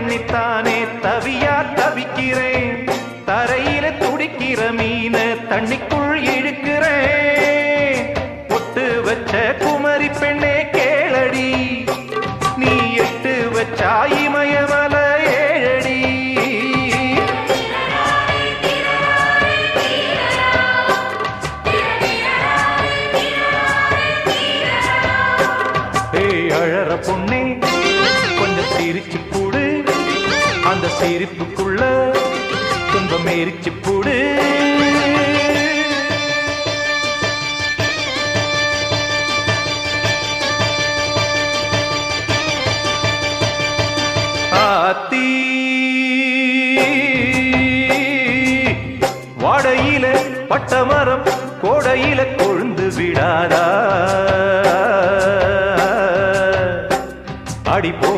எண்ணித்தானே தவியா தவிக்கிறேன். தரையில துடிக்கிற மீன தண்ணிக்குள் இழுக்கிறேன். பொட்டு வச்ச குமரி பெண்ணே கேளடி, நீ எட்டு வச்சா இமயமல ஏழடி. ஏய் அழற பொண்ணே கொஞ்சம் சிரிச்சு போடு, அந்த சிரிப்புக்குள்ள துன்பம் எரிச்சு போடு. ஆத்தி வாடையில பட்டமரம் கோடையில கொழுந்து விடாதா, அடி போ